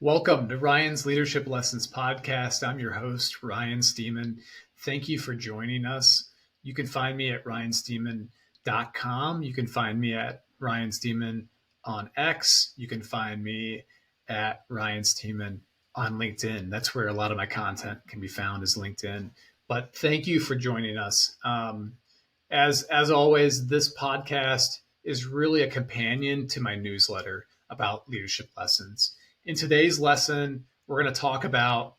Welcome to Ryan's Leadership Lessons podcast. I'm your host, Ryan Stemen. Thank you for joining us. You can find me at ryanstemen.com. You can find me at Ryan Stemen on X. You can find me at Ryan Stemen on LinkedIn. That's where a lot of my content can be found, is LinkedIn. But thank you for joining us. As always, this podcast is really a companion to my newsletter about leadership lessons. In today's lesson, we're going to talk about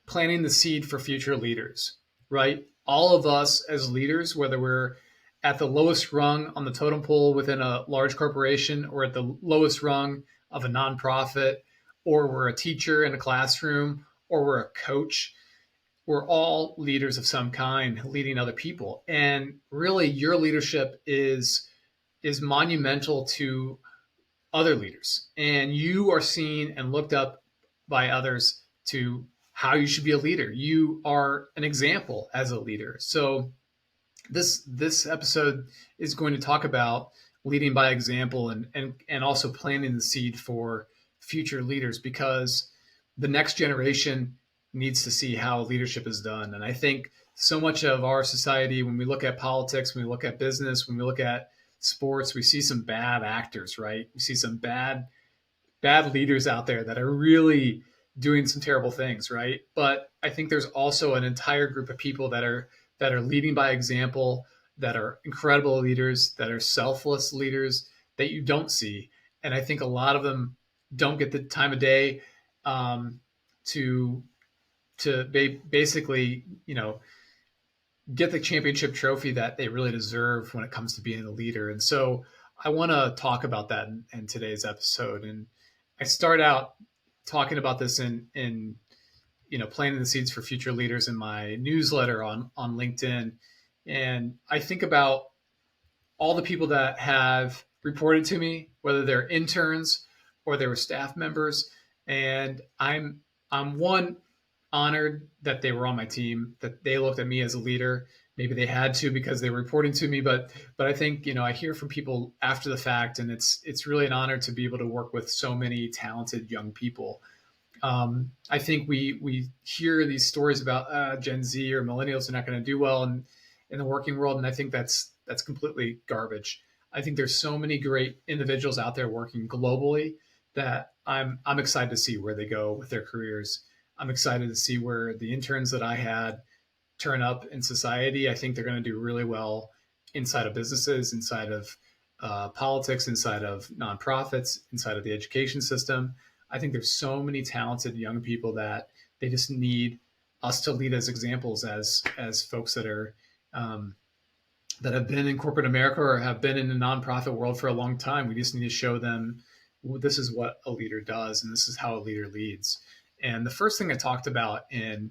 planting the seed for future leaders, right? All of us as leaders, whether we're at the lowest rung on the totem pole within a large corporation or at the lowest rung of a nonprofit, or we're a teacher in a classroom, or we're a coach, we're all leaders of some kind leading other people. And really your leadership is monumental to other leaders, and you are seen and looked up by others to how you should be a leader. You are an example as a leader. So this episode is going to talk about leading by example and also planting the seed for future leaders, because the next generation needs to see how leadership is done. And I think so much of our society, when we look at politics, when we look at business, when we look at sports, we see some bad actors, right? We see some bad leaders out there that are really doing some terrible things, right? But I think there's also an entire group of people that are leading by example, that are incredible leaders, that are selfless leaders that you don't see. And I think a lot of them don't get the time of day to basically, get the championship trophy that they really deserve when it comes to being a leader. And so I want to talk about that in today's episode. And I start out talking about this in planting the seeds for future leaders in my newsletter on LinkedIn. And I think about all the people that have reported to me, whether they're interns or they were staff members. And I'm one, honored that they were on my team, that they looked at me as a leader. Maybe they had to because they were reporting to me, but I think, I hear from people after the fact, and it's really an honor to be able to work with so many talented young people. I think we hear these stories about Gen Z or millennials are not going to do well in the working world, and I think that's completely garbage. I think there's so many great individuals out there working globally that I'm excited to see where they go with their careers. I'm excited to see where the interns that I had turn up in society. I think they're going to do really well inside of businesses, inside of politics, inside of nonprofits, inside of the education system. I think there's so many talented young people that they just need us to lead as examples, as folks that are that have been in corporate America or have been in the nonprofit world for a long time. We just need to show them this is what a leader does, and this is how a leader leads. And the first thing I talked about in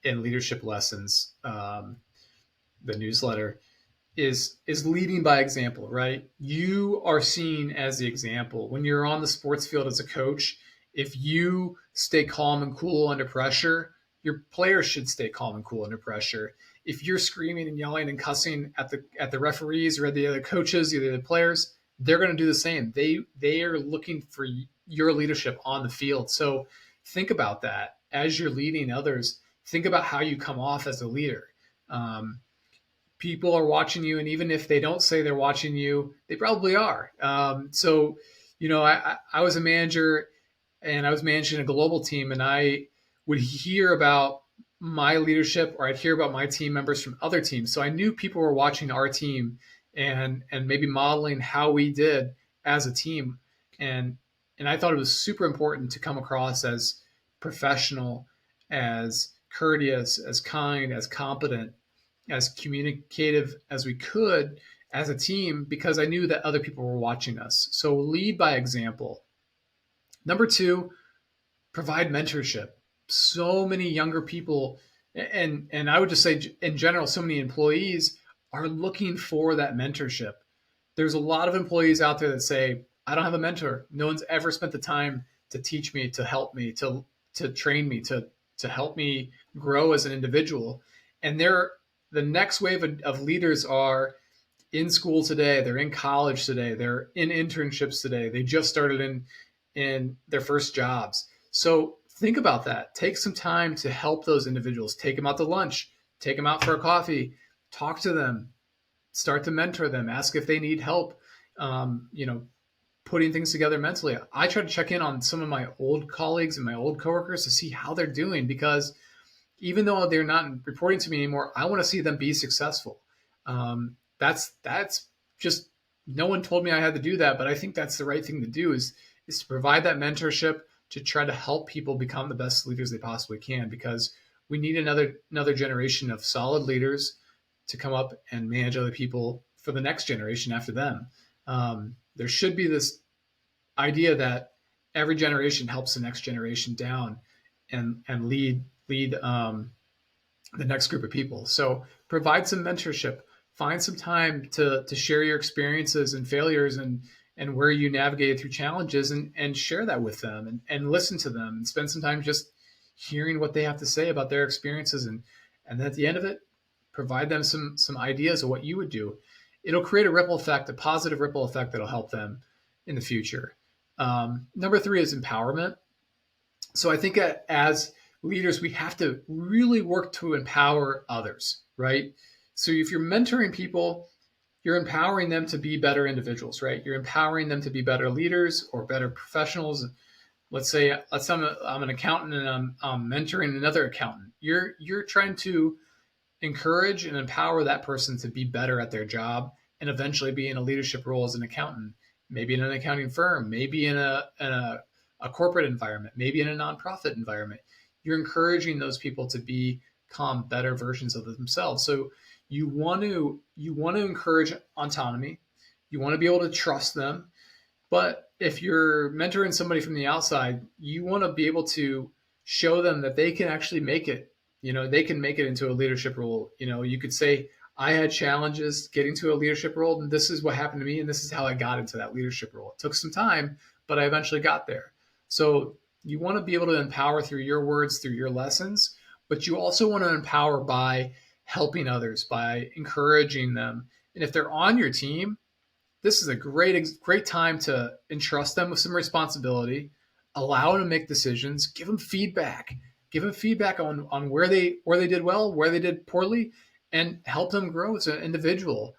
leadership lessons, the newsletter, is leading by example, right? You are seen as the example. When you're on the sports field as a coach, if you stay calm and cool under pressure, your players should stay calm and cool under pressure. If you're screaming and yelling and cussing at the referees or at the other coaches, either the players, they're going to do the same. They are looking for your leadership on the field. So think about that as you're leading others. Think about how you come off as a leader. People are watching you, and even if they don't say they're watching you, they probably are. I was a manager, and I was managing a global team, and I would hear about my leadership, or I'd hear about my team members from other teams. So I knew people were watching our team and maybe modeling how we did as a team. And I thought it was super important to come across as professional, as courteous, as kind, as competent, as communicative as we could as a team, because I knew that other people were watching us. So lead by example. Number two, provide mentorship. So many younger people, and I would just say in general, so many employees are looking for that mentorship. There's a lot of employees out there that say, I don't have a mentor. No one's ever spent the time to teach me, to help me, to train me, to help me grow as an individual. And the next wave of leaders are in school today. They're in college today. They're in internships today. They just started in their first jobs. So think about that. Take some time to help those individuals. Take them out to lunch, take them out for a coffee, talk to them, start to mentor them, ask if they need help, you know, putting things together mentally. I try to check in on some of my old colleagues and my old coworkers to see how they're doing, because even though they're not reporting to me anymore, I want to see them be successful. That's just, no one told me I had to do that, but I think that's the right thing to do, is to provide that mentorship to try to help people become the best leaders they possibly can, because we need another generation of solid leaders to come up and manage other people for the next generation after them. There should be this idea that every generation helps the next generation down and lead the next group of people. So provide some mentorship, find some time to share your experiences and failures and where you navigated through challenges, and share that with them, and listen to them, and spend some time just hearing what they have to say about their experiences. And at the end of it, provide them some ideas of what you would do. It'll create a ripple effect, a positive ripple effect that'll help them in the future. Number 3 is empowerment. So I think as leaders, we have to really work to empower others, right? So if you're mentoring people, you're empowering them to be better individuals, right? You're empowering them to be better leaders or better professionals. Let's say I'm an accountant and I'm mentoring another accountant. You're trying to encourage and empower that person to be better at their job and eventually be in a leadership role as an accountant, maybe in an accounting firm, maybe in a corporate environment, maybe in a nonprofit environment. You're encouraging those people to become better versions of themselves. So you want to encourage autonomy. You want to be able to trust them. But if you're mentoring somebody from the outside, you want to be able to show them that they can actually make it. You know, they can make it into a leadership role. You know, you could say, I had challenges getting to a leadership role, and this is what happened to me, and this is how I got into that leadership role. It took some time, but I eventually got there. So you want to be able to empower through your words, through your lessons, but you also want to empower by helping others, by encouraging them. And if they're on your team, this is a great time to entrust them with some responsibility, allow them to make decisions, give them feedback, on where they did well, where they did poorly, and help them grow as an individual.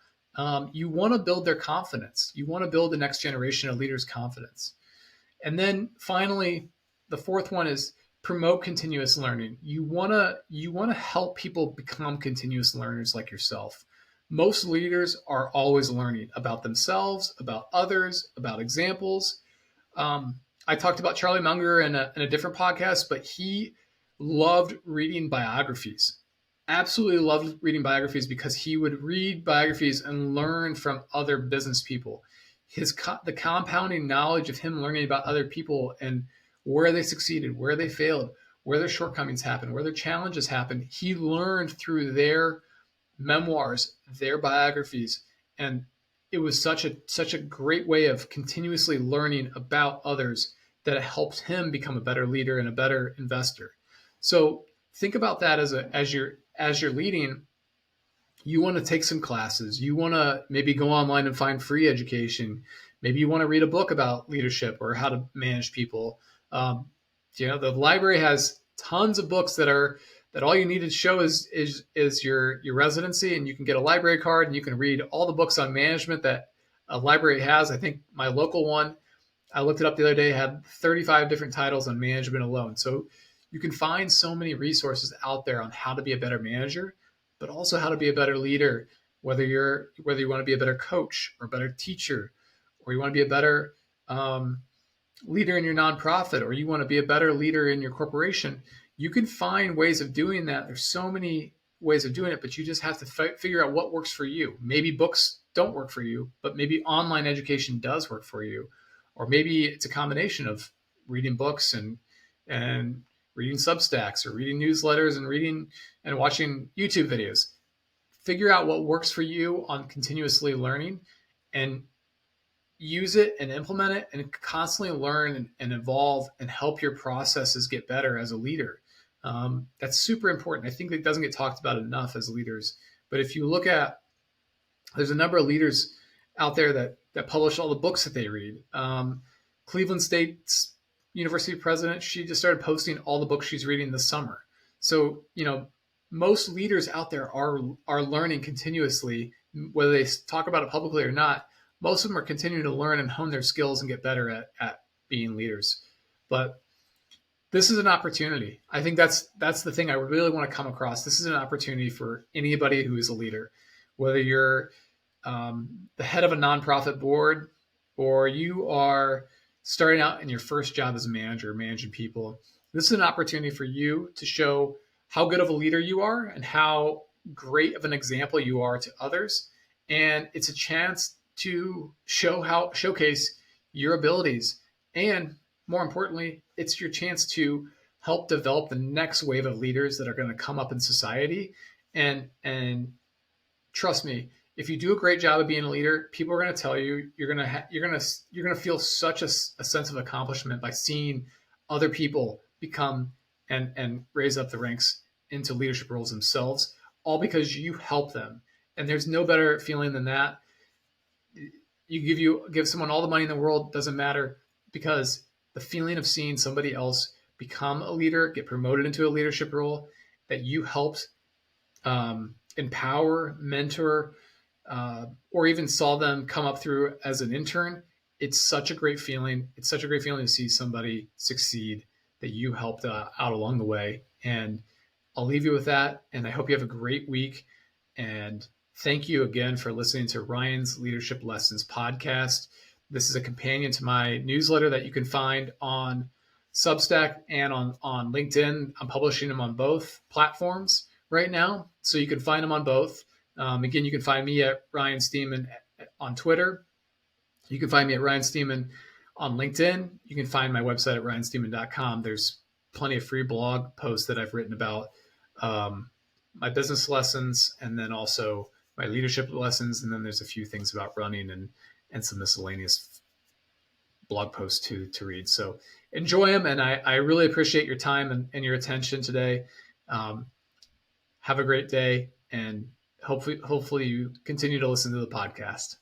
You want to build their confidence. You want to build the next generation of leaders' confidence. And then finally, the 4th one is promote continuous learning. You want to help people become continuous learners like yourself. Most leaders are always learning about themselves, about others, about examples. I talked about Charlie Munger in a different podcast, but he loved reading biographies. Absolutely loved reading biographies, because he would read biographies and learn from other business people. The compounding knowledge of him learning about other people and where they succeeded, where they failed, where their shortcomings happened, where their challenges happened. He learned through their memoirs, their biographies, and it was such a great way of continuously learning about others that it helped him become a better leader and a better investor. So think about that as you're leading. You want to take some classes. You want to maybe go online and find free education. Maybe you want to read a book about leadership or how to manage people. The library has tons of books that all you need to show is your residency, and you can get a library card and you can read all the books on management that a library has. I think my local one, I looked it up the other day, had 35 different titles on management alone. So you can find so many resources out there on how to be a better manager, but also how to be a better leader, whether you want to be a better coach or a better teacher, or you want to be a better leader in your nonprofit, or you want to be a better leader in your corporation. You can find ways of doing that. There's so many ways of doing it, but you just have to figure out what works for you. Maybe books don't work for you, but maybe online education does work for you. Or maybe it's a combination of reading books and reading Substacks, or reading newsletters and reading and watching YouTube videos. Figure out what works for you on continuously learning, and use it and implement it, and constantly learn and evolve and help your processes get better as a leader. That's super important. I think it doesn't get talked about enough as leaders. But if you look at, there's a number of leaders out there that publish all the books that they read. Cleveland State's university president, she just started posting all the books she's reading this summer. So, most leaders out there are learning continuously, whether they talk about it publicly or not. Most of them are continuing to learn and hone their skills and get better at being leaders. But this is an opportunity. I think that's the thing I really want to come across. This is an opportunity for anybody who is a leader, whether you're the head of a nonprofit board or you are starting out in your first job as a manager, managing people. This is an opportunity for you to show how good of a leader you are and how great of an example you are to others. And it's a chance to showcase your abilities. And more importantly, it's your chance to help develop the next wave of leaders that are going to come up in society. And trust me, if you do a great job of being a leader, people are going to tell you you're going to feel such a sense of accomplishment by seeing other people become and raise up the ranks into leadership roles themselves, all because you help them. And there's no better feeling than that. You give someone all the money in the world, doesn't matter, because the feeling of seeing somebody else become a leader, get promoted into a leadership role that you helped empower, mentor, or even saw them come up through as an intern, it's such a great feeling. It's such a great feeling to see somebody succeed that you helped out along the way. And I'll leave you with that. And I hope you have a great week. And thank you again for listening to Ryan's Leadership Lessons podcast. This is a companion to my newsletter that you can find on Substack and on LinkedIn. I'm publishing them on both platforms right now, so you can find them on both. Again, you can find me at Ryan Stemen on Twitter. You can find me at Ryan Stemen on LinkedIn. You can find my website at ryanstemen.com. There's plenty of free blog posts that I've written about my business lessons, and then also my leadership lessons. And then there's a few things about running and some miscellaneous blog posts to read. So enjoy them. And I really appreciate your time and your attention today. Have a great day, and hopefully you continue to listen to the podcast.